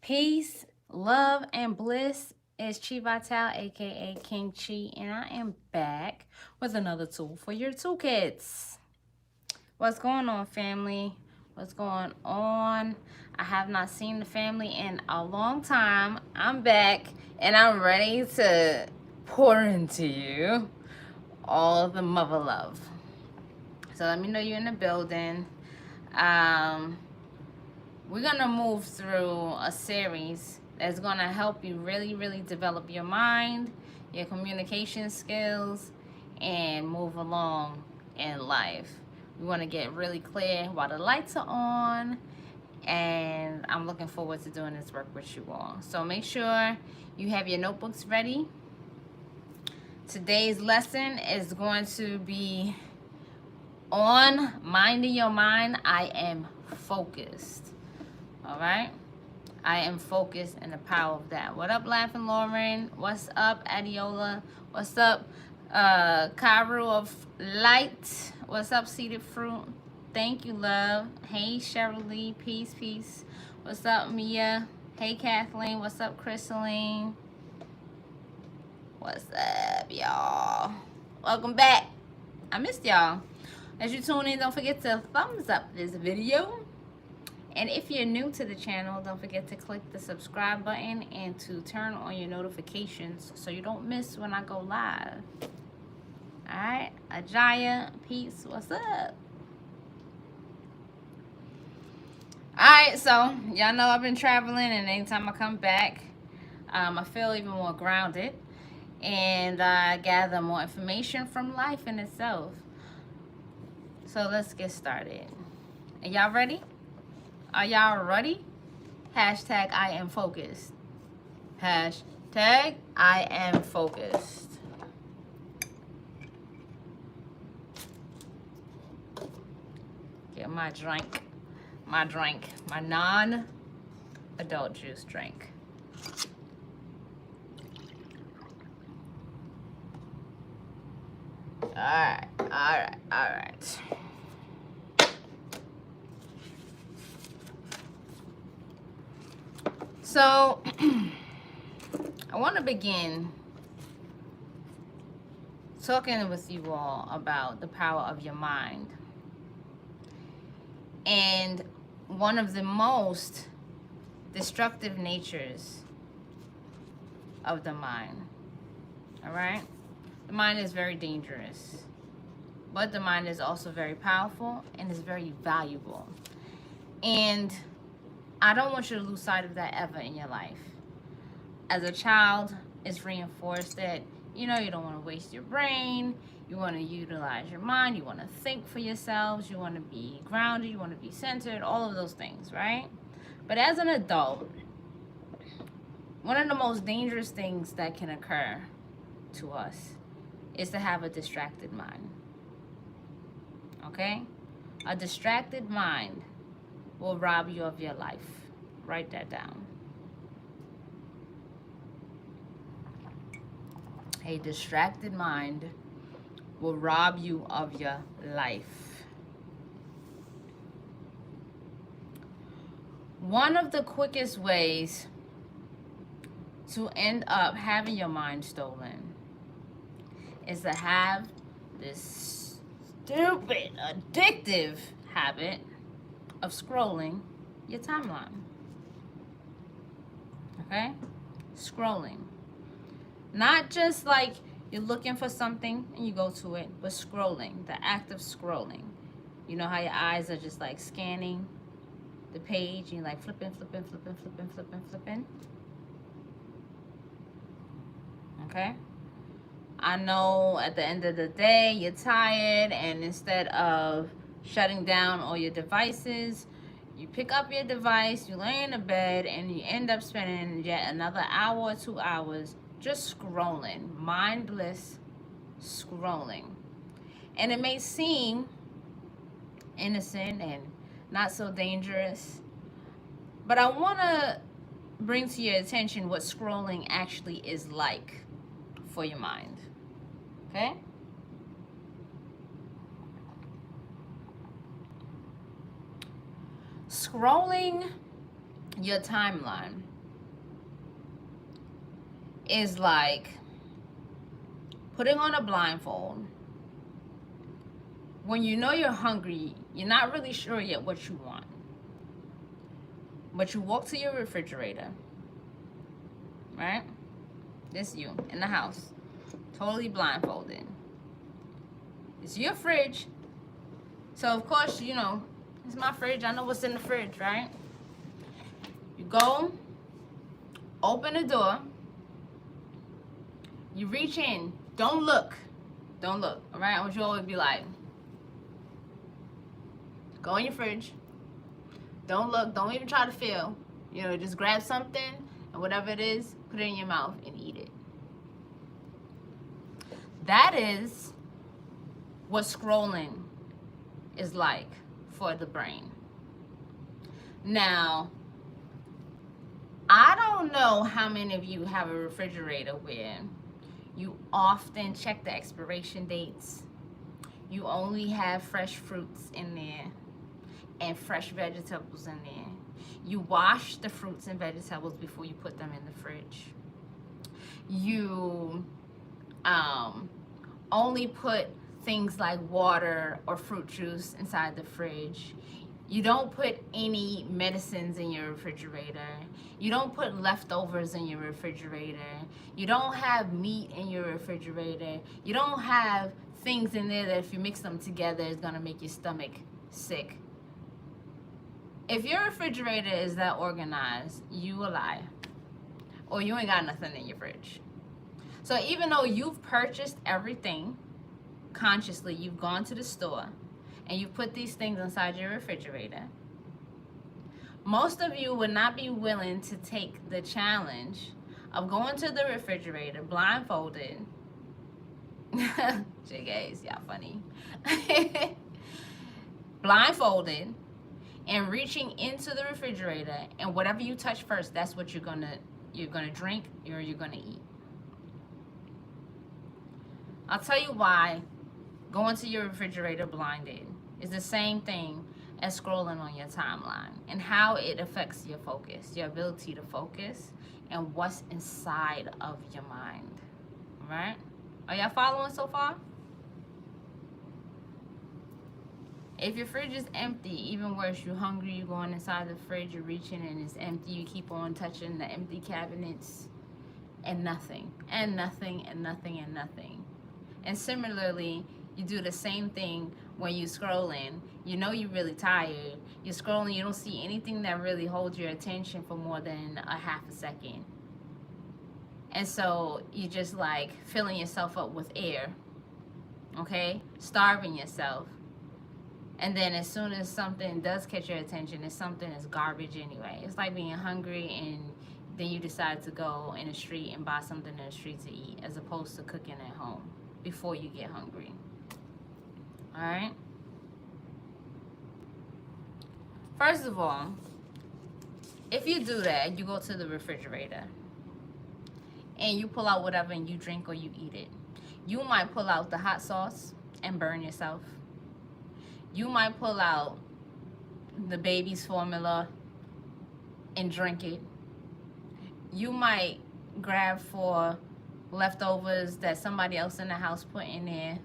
Peace, love, and bliss. It's Chi Vital, aka King Chi, and I am back with another tool for your toolkits. What's going on, family? What's going on? I have not seen the family in a long time. I'm back and I'm ready to pour into you all the mother love. So let me know you're in the building. Um, we're gonna move through a series that's gonna help you really develop your mind, your communication skills, and move along in life. We want to get really clear while the lights are on, and I'm looking forward to doing this work with you all. So make sure you have your notebooks ready. Today's lesson is going to be on minding your mind. I am focused. All right, I am focused and the power of that. What up, Laughing Lauren? What's up, Adiola? What's up, Cairo of Light? What's up, Seeded Fruit? Thank you, love. Hey, Cheryl Lee. Peace. What's up, Mia? Hey, Kathleen. What's up, Chrysaline? What's up, y'all? Welcome back. I missed y'all. As you tune in, don't forget to thumbs up this video. And if you're new to the channel, don't forget to click the subscribe button and to turn on your notifications so you don't miss when I go live. Alright, Ajaya, peace, what's up? Alright, so y'all know I've been traveling, and anytime I come back, I feel even more grounded, and I gather more information from life in itself. So let's get started. Are y'all ready? Are y'all ready? Hashtag I am focused. Hashtag I am focused. Get my drink. My non-adult juice drink. All right. So, I want to begin talking with you all about the power of your mind. And one of the most destructive natures of the mind. All right? The mind is very dangerous. But the mind is also very powerful and is very valuable. And I don't want you to lose sight of that ever in your life. As a child, it's reinforced that, you don't want to waste your brain. You want to utilize your mind. You want to think for yourselves. You want to be grounded. You want to be centered. All of those things, right? But as an adult, one of the most dangerous things that can occur to us is to have a distracted mind. Okay? A distracted mind will rob you of your life. Write that down. A distracted mind will rob you of your life. One of the quickest ways to end up having your mind stolen is to have this stupid, addictive habit of scrolling your timeline. Okay? Scrolling. Not just like you're looking for something and you go to it, but scrolling, the act of scrolling. You know how your eyes are just like scanning the page and you're like flipping. Okay? I know at the end of the day, you're tired, and instead of shutting down all your devices, you pick up your device, you lay in the bed, and you end up spending yet another hour or 2 hours just scrolling, mindless scrolling. And it may seem innocent and not so dangerous, but I want to bring to your attention what scrolling actually is like for your mind. Okay? Scrolling your timeline is like putting on a blindfold. When you know you're hungry, you're not really sure yet what you want. But you walk to your refrigerator, right? This you in the house, totally blindfolded. It's your fridge. So of course, you know, it's my fridge. I know what's in the fridge, right? You go, open the door, you reach in, don't look. Don't look, all right? I want you always be like, go in your fridge. Don't look, don't even try to feel. You know, just grab something and whatever it is, put it in your mouth and eat it. That is what scrolling is like for the brain. Now, I don't know how many of you have a refrigerator where you often check the expiration dates. You only have fresh fruits in there and fresh vegetables in there. You wash the fruits and vegetables before you put them in the fridge. You only put things like water or fruit juice inside the fridge. You don't put any medicines in your refrigerator. You don't put leftovers in your refrigerator. You don't have meat in your refrigerator. You don't have things in there that if you mix them together is gonna make your stomach sick. If your refrigerator is that organized, you a lie. Or you ain't got nothing in your fridge. So even though you've purchased everything consciously, you've gone to the store and you put these things inside your refrigerator, most of you would not be willing to take the challenge of going to the refrigerator blindfolded. JKs, y'all funny. Blindfolded and reaching into the refrigerator, and whatever you touch first, that's what you're gonna drink or you're gonna eat. I'll tell you why going to your refrigerator blinded is the same thing as scrolling on your timeline, and how it affects your focus, your ability to focus, and what's inside of your mind. All right? Are y'all following so far? If your fridge is empty, even worse, you're hungry, you're going inside the fridge, you're reaching and it's empty, you keep on touching the empty cabinets and nothing, and nothing, and nothing, and nothing. And similarly, you do the same thing when you scrolling. You know you're really tired. You're scrolling, you don't see anything that really holds your attention for more than a half a second. And so you just like filling yourself up with air, okay? Starving yourself. And then as soon as something does catch your attention, it's something that's garbage anyway. It's like being hungry and then you decide to go in the street and buy something in the street to eat as opposed to cooking at home before you get hungry. All right? First of all, if you do that, you go to the refrigerator and you pull out whatever and you drink or you eat it. You might pull out the hot sauce and burn yourself. You might pull out the baby's formula and drink it. You might grab for leftovers that somebody else in the house put in there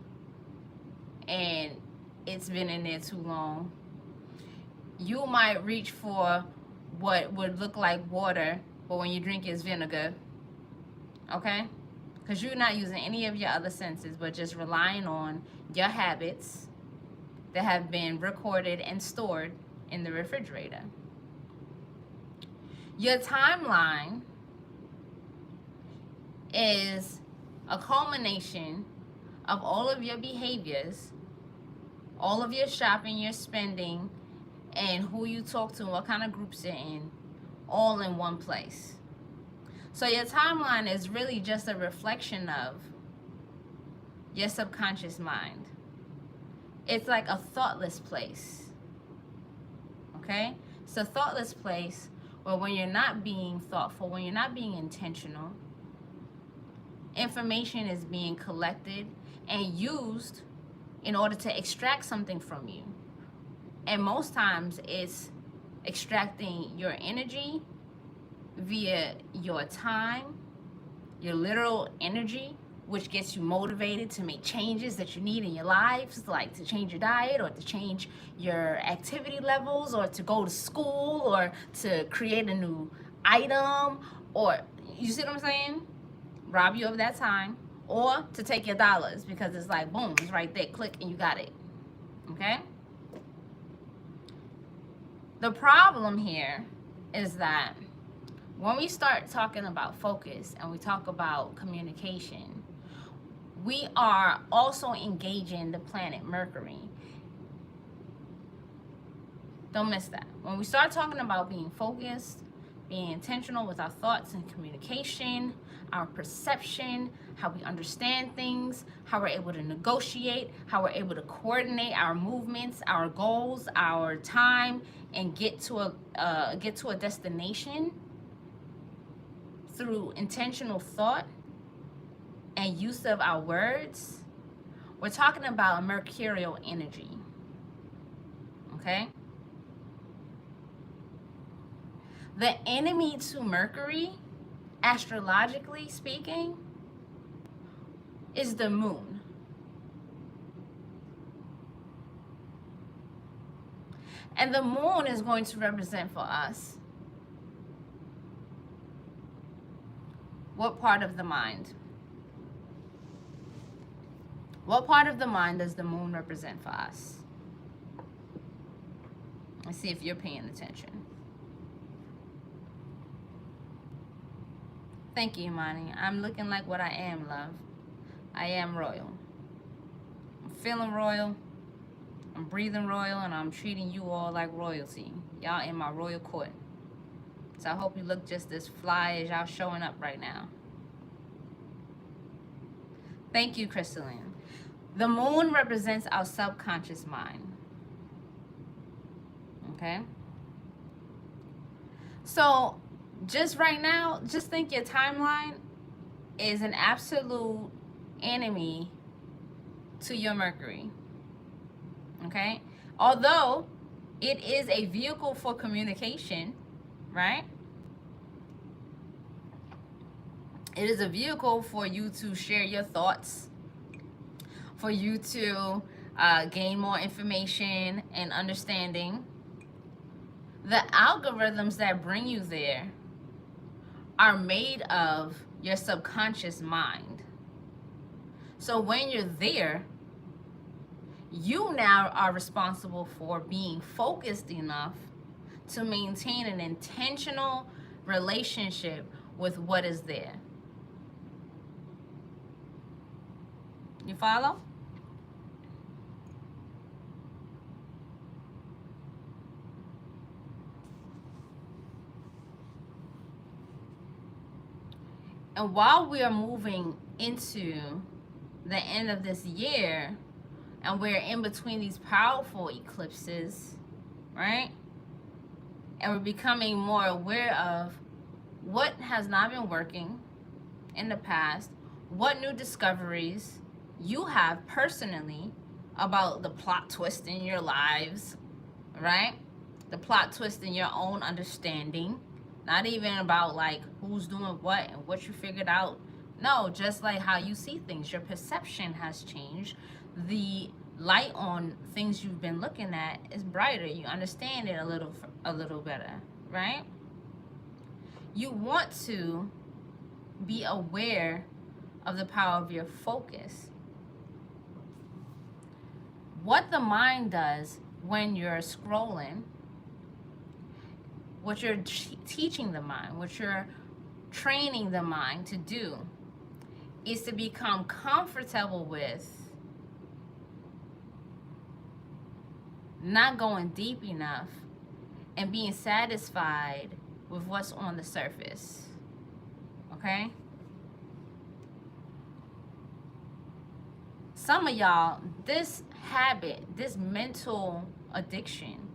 and it's been in there too long. You might reach for what would look like water, but when you drink it's vinegar, okay? Because you're not using any of your other senses, but just relying on your habits that have been recorded and stored in the refrigerator. Your timeline is a culmination of all of your behaviors, all of your shopping, your spending, and who you talk to and what kind of groups you're in, all in one place. So your timeline is really just a reflection of your subconscious mind. It's like a thoughtless place, okay? It's a thoughtless place where when you're not being thoughtful, when you're not being intentional, information is being collected and used in order to extract something from you. And most times it's extracting your energy via your time, your literal energy, which gets you motivated to make changes that you need in your lives, like to change your diet or to change your activity levels or to go to school or to create a new item, or you see what I'm saying? Rob you of that time, or to take your dollars because it's like boom, it's right there, click and you got it. Okay? The problem here is that when we start talking about focus and we talk about communication, we are also engaging the planet Mercury. Don't miss that. When we start talking about being focused, being intentional with our thoughts and communication, our perception, how we understand things, how we're able to negotiate, how we're able to coordinate our movements, our goals, our time, and get to a destination through intentional thought and use of our words, we're talking about mercurial energy. Okay? The enemy to Mercury, astrologically speaking, is the moon. And the moon is going to represent for us what part of the mind? What part of the mind does the moon represent for us? Let's see if you're paying attention. Thank you, Imani. I'm looking like what I am, love. I am royal. I'm feeling royal. I'm breathing royal, and I'm treating you all like royalty. Y'all in my royal court. So I hope you look just as fly as y'all showing up right now. Thank you, Crystalline. The moon represents our subconscious mind. Okay? So just right now, just think your timeline is an absolute enemy to your Mercury. Okay? Although it is a vehicle for communication, right? It is a vehicle for you to share your thoughts, for you to gain more information and understanding. The algorithms that bring you there are made of your subconscious mind. So when you're there, you now are responsible for being focused enough to maintain an intentional relationship with what is there. You follow? And while we are moving into the end of this year, and we're in between these powerful eclipses, right? And we're becoming more aware of what has not been working in the past, what new discoveries you have personally about the plot twist in your lives, right? The plot twist in your own understanding. Not even about like who's doing what and what you figured out. No, just like how you see things. Your perception has changed. The light on things you've been looking at is brighter. You understand it a little better, right? You want to be aware of the power of your focus. What the mind does when you're scrolling, what you're teaching the mind, what you're training the mind to do, is to become comfortable with not going deep enough and being satisfied with what's on the surface. Okay? Some of y'all, this habit, this mental addiction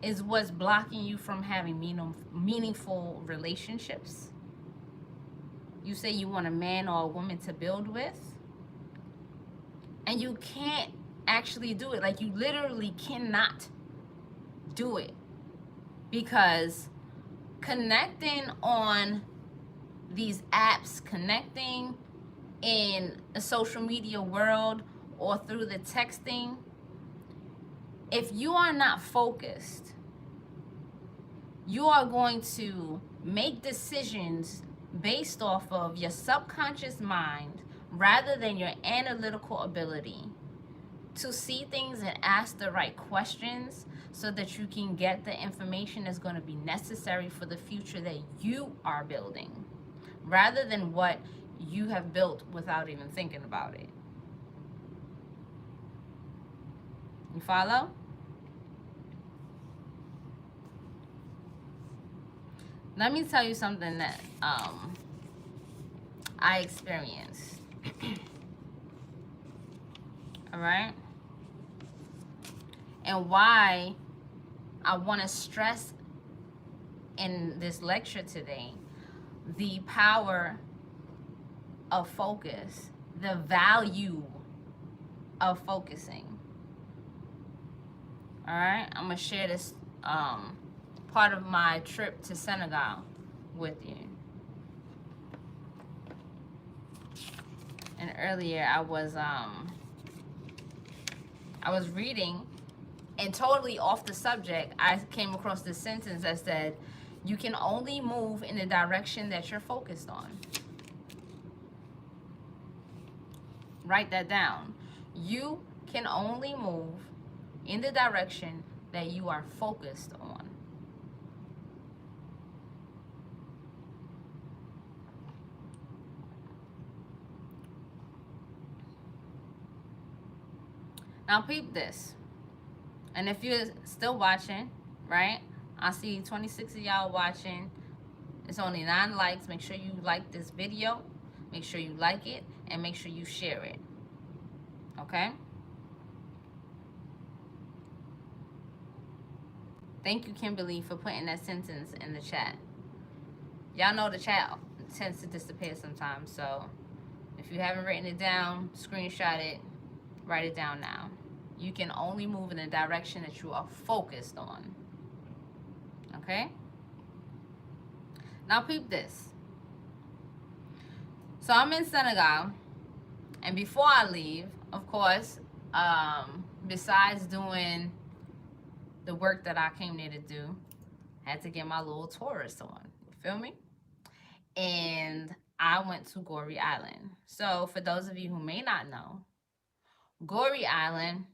is what's blocking you from having meaningful relationships. You say you want a man or a woman to build with, and you can't actually do it. Like, you literally cannot do it, because connecting on these apps connecting in a social media world or through the texting, if you are not focused, you are going to make decisions based off of your subconscious mind rather than your analytical ability to see things and ask the right questions so that you can get the information that's going to be necessary for the future that you are building rather than what you have built without even thinking about it. You follow? Let me tell you something that I experienced. All right? And why I want to stress in this lecture today the power of focus, the value of focusing. All right? I'm going to share this part of my trip to Senegal with you. And earlier I was reading, and totally off the subject, I came across this sentence that said, you can only move in the direction that you're focused on. Write that down. You can only move in the direction that you are focused on. Now peep this. And if you're still watching, right? I see 26 of y'all watching. It's only 9 likes. Make sure you like this video. Make sure you like it. And make sure you share it. Okay? Thank you, Kimberly, for putting that sentence in the chat. Y'all know the chat tends to disappear sometimes. So if you haven't written it down, screenshot it. Write it down now. You can only move in the direction that you are focused on. Okay? Now peep this. So I'm in Senegal, and before I leave, of course, besides doing the work that I came there to do, I had to get my little tourist on. You feel me? And I went to Goree Island. So for those of you who may not know, Goree Island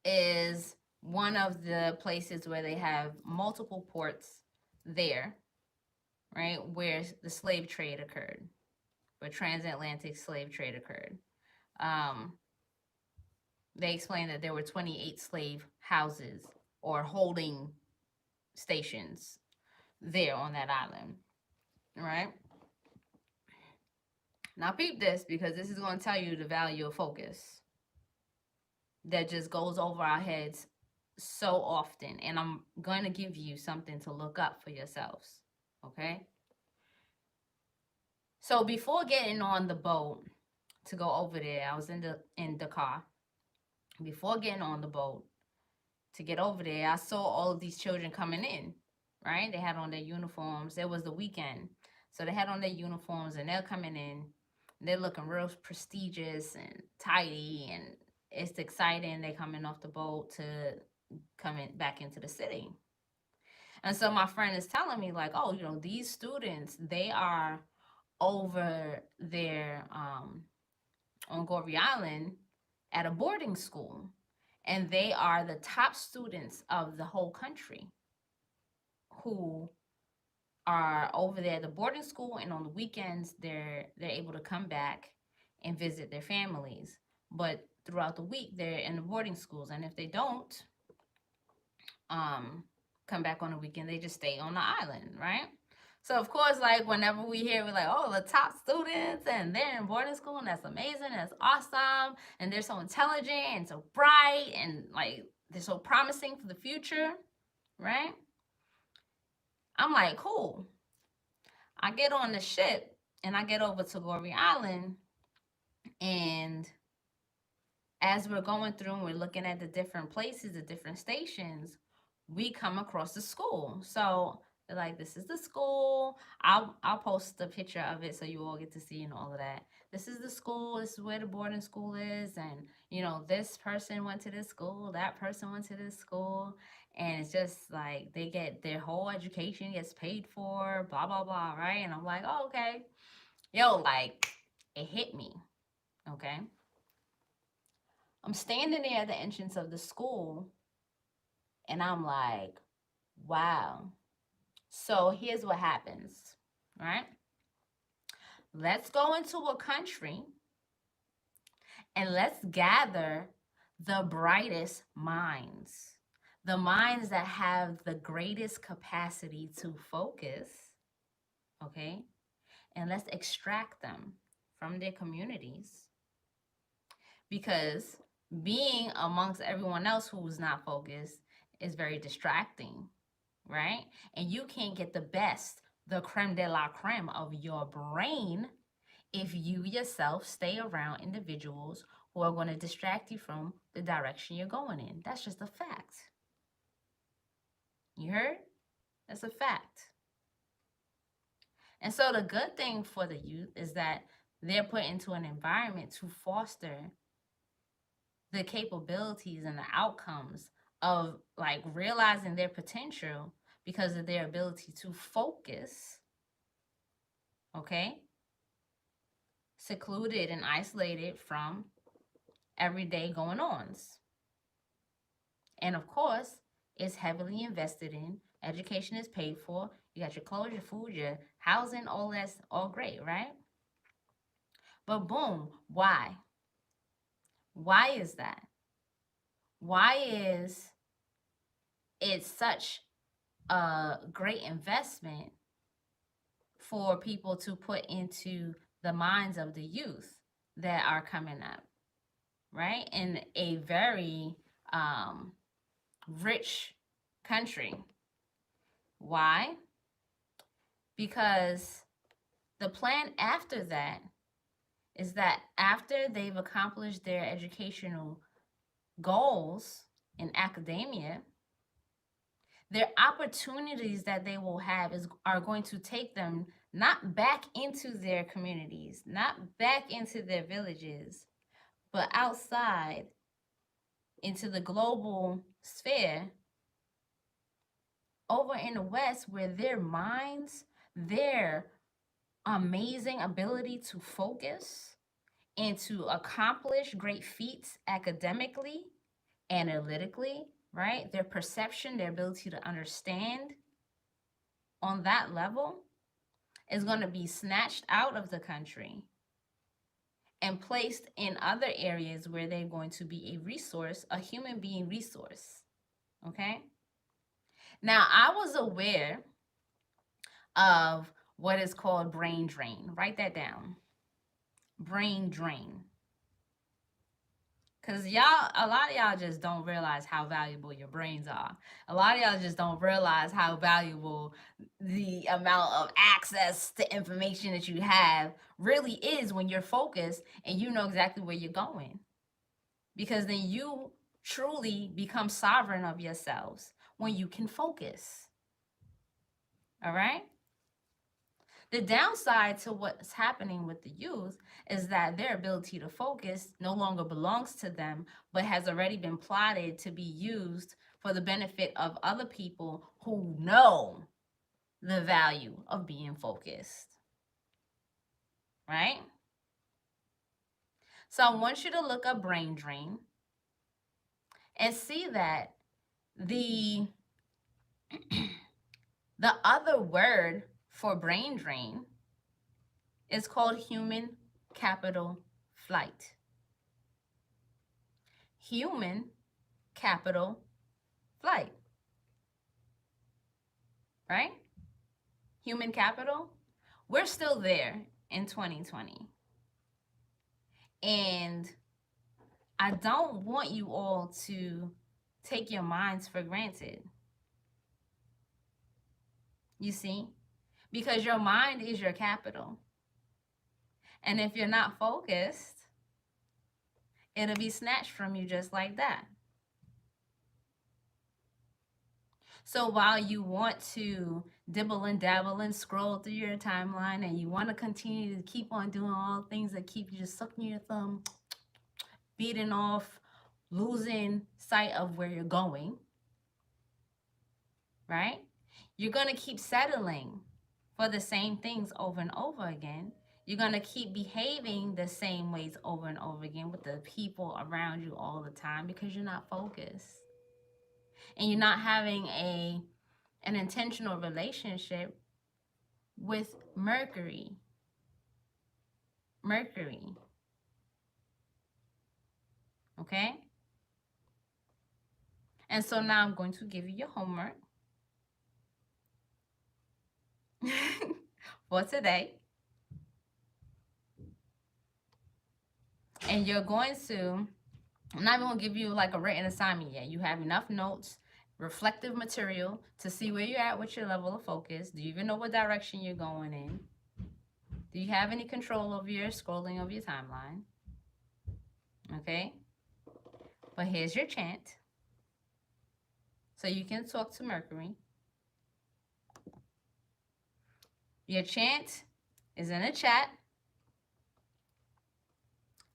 is one of the places where they have multiple ports there, right, where the slave trade occurred, where transatlantic slave trade occurred. They explained that there were 28 slave houses or holding stations there on that island, right? Now peep this, because this is going to tell you the value of focus that just goes over our heads so often. And I'm going to give you something to look up for yourselves, okay? So before getting on the boat to go over there, I was in the car. Before getting on the boat to get over there, I saw all of these children coming in, right? They had on their uniforms. It was the weekend. So they had on their uniforms and they're coming in. They're looking real prestigious and tidy, and it's exciting. They're coming off the boat to coming back into the city. And so my friend is telling me, like, oh, you know, these students, they are over there on Goree Island at a boarding school, and they are the top students of the whole country who are over there at the boarding school, and on the weekends they're able to come back and visit their families. But throughout the week they're in the boarding schools, and if they don't come back on the weekend, they just stay on the island, right? So of course, like, whenever we hear, we're like, oh, the top students and they're in boarding school, and that's amazing, that's awesome, and they're so intelligent and so bright, and like they're so promising for the future, right? I'm like, cool. I get on the ship and I get over to Goree Island, and as we're going through and we're looking at the different places, the different stations, we come across the school. So They're like, this is the school. I'll post a picture of it so you all get to see and all of that. This is the school. This is where the boarding school is, and this person went to this school. That person went to this school, and it's just like they get their whole education gets paid for. Blah blah blah, right? And I'm like, oh, okay, yo, like it hit me. Okay, I'm standing there at the entrance of the school, and I'm like, wow. So here's what happens, right? Let's go into a country and let's gather the brightest minds, the minds that have the greatest capacity to focus, okay? And let's extract them from their communities, because being amongst everyone else who's not focused is very distracting, right? And you can't get the best, the creme de la creme of your brain if you yourself stay around individuals who are going to distract you from the direction you're going in. That's just a fact. You heard? That's a fact. And so the good thing for the youth is that they're put into an environment to foster the capabilities and the outcomes of like realizing their potential because of their ability to focus, okay? Secluded and isolated from everyday going ons. And of course, it's heavily invested in. Education is paid for. You got your clothes, your food, your housing, all that's all great, right? But boom, why? Why is that? Why is it such a great investment for people to put into the minds of the youth that are coming up, right? In a very rich country. Why? Because the plan after that is that after they've accomplished their educational goals in academia, their opportunities that they will have are going to take them not back into their communities, not back into their villages, but outside into the global sphere over in the West, where their minds, their amazing ability to focus and to accomplish great feats academically, analytically, right? Their perception, their ability to understand on that level is going to be snatched out of the country and placed in other areas where they're going to be a resource, a human being resource. Okay? Now, I was aware of what is called brain drain. Write that down. Brain drain. Because a lot of y'all just don't realize how valuable your brains are. A lot of y'all just don't realize how valuable the amount of access to information that you have really is when you're focused and you know exactly where you're going. Because then you truly become sovereign of yourselves when you can focus. All right? The downside to what's happening with the youth is that their ability to focus no longer belongs to them, but has already been plotted to be used for the benefit of other people who know the value of being focused. Right? So I want you to look up brain drain and see that the other word for brain drain is called human capital flight. Human capital flight. Right? Human capital. We're still there in 2020. And I don't want you all to take your minds for granted. You see? Because your mind is your capital. And if you're not focused, it'll be snatched from you just like that. So while you want to dibble and dabble and scroll through your timeline and you want to continue to keep on doing all things that keep you just sucking your thumb, beating off, losing sight of where you're going, right? You're going to keep settling for the same things over and over again. You're going to keep behaving the same ways over and over again with the people around you all the time because you're not focused. And you're not having an intentional relationship with Mercury. Okay? And so now I'm going to give you your homework for today. And you're going to, I'm not even going to give you like a written assignment yet. You have enough notes, reflective material to see where you're at with your level of focus. Do you even know what direction you're going in? Do you have any control over your scrolling of your timeline? Okay? But here's your chant. So you can talk to Mercury. Your chant is in the chat.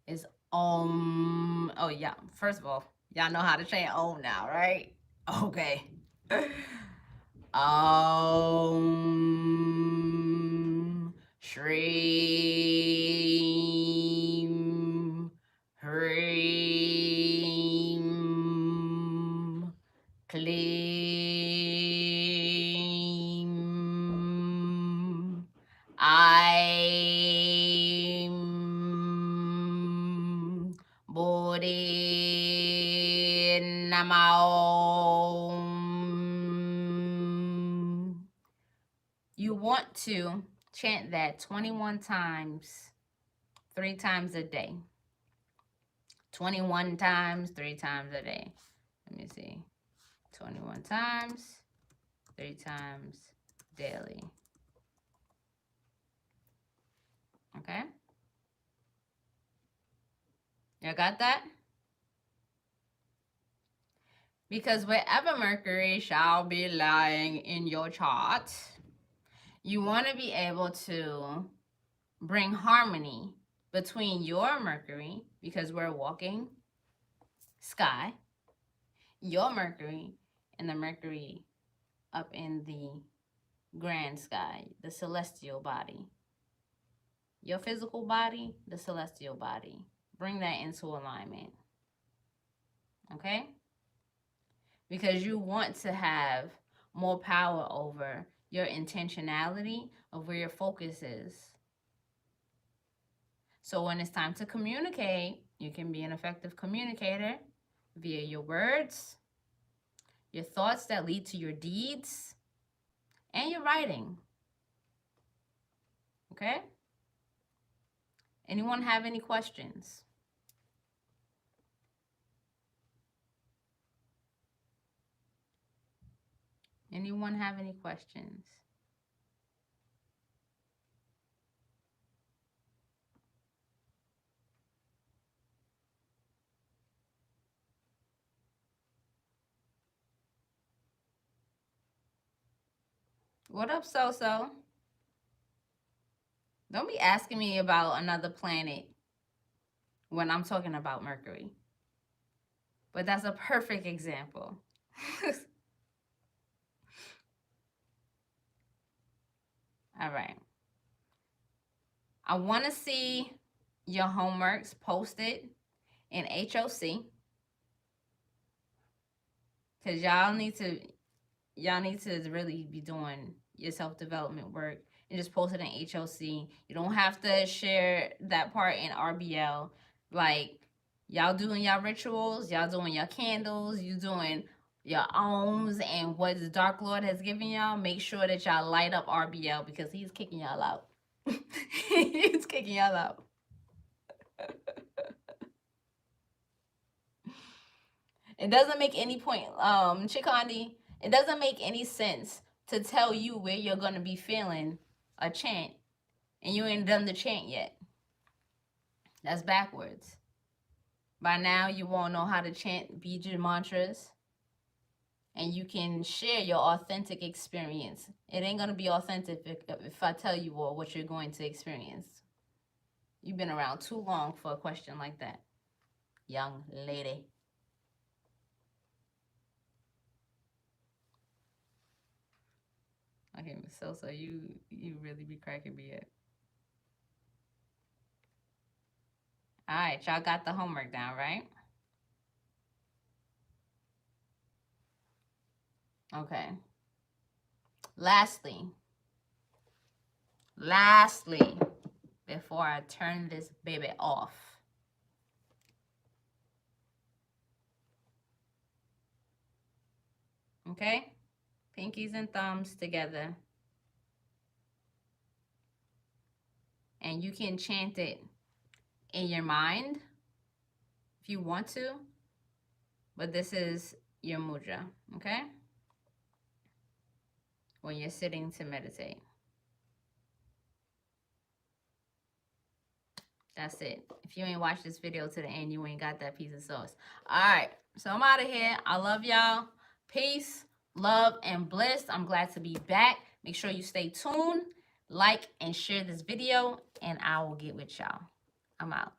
Is Om. Oh, yeah. First of all, y'all know how to chant Om now, right? Okay. Om Shreem Hreem Kleem I'm Buddhi Namao. You want to chant that 21 times, 3 times a day. 21 times, 3 times a day. Let me see. 21 times, 3 times daily. Okay? You got that? Because wherever Mercury shall be lying in your chart, you want to be able to bring harmony between your Mercury, because we're walking sky, your Mercury, and the Mercury up in the grand sky, the celestial body. Your physical body, the celestial body. Bring that into alignment. Okay? Because you want to have more power over your intentionality of where your focus is. So when it's time to communicate, you can be an effective communicator via your words, your thoughts that lead to your deeds, and your writing. Okay? Anyone have any questions? Anyone have any questions? What up, So-So? Don't be asking me about another planet when I'm talking about Mercury. But that's a perfect example. All right. I want to see your homeworks posted in HOC. Because y'all need to really be doing your self-development work and just post it in HOC. You don't have to share that part in RBL. Like, y'all doing y'all rituals, y'all doing your candles, you doing your ohms and what the Dark Lord has given y'all. Make sure that y'all light up RBL because he's kicking y'all out. He's kicking y'all out. It doesn't make any point, Chikandi, it doesn't make any sense to tell you where you're going to be feeling a chant and you ain't done the chant yet. That's backwards. By now, you won't know how to chant Bija mantras and you can share your authentic experience. It ain't going to be authentic if I tell you all what you're going to experience. You've been around too long for a question like that, young lady. Okay, Miss Sosa, you really be cracking me up. All right, y'all got the homework down, right? Okay. Lastly, before I turn this baby off, okay? Pinkies and thumbs together. And you can chant it in your mind if you want to, but this is your mudra, okay? When you're sitting to meditate. That's it. If you ain't watched this video to the end, you ain't got that piece of sauce. All right, so I'm out of here. I love y'all. Peace, love, and bliss. I'm glad to be back. Make sure you stay tuned, like, and share this video, and I will get with y'all. I'm out.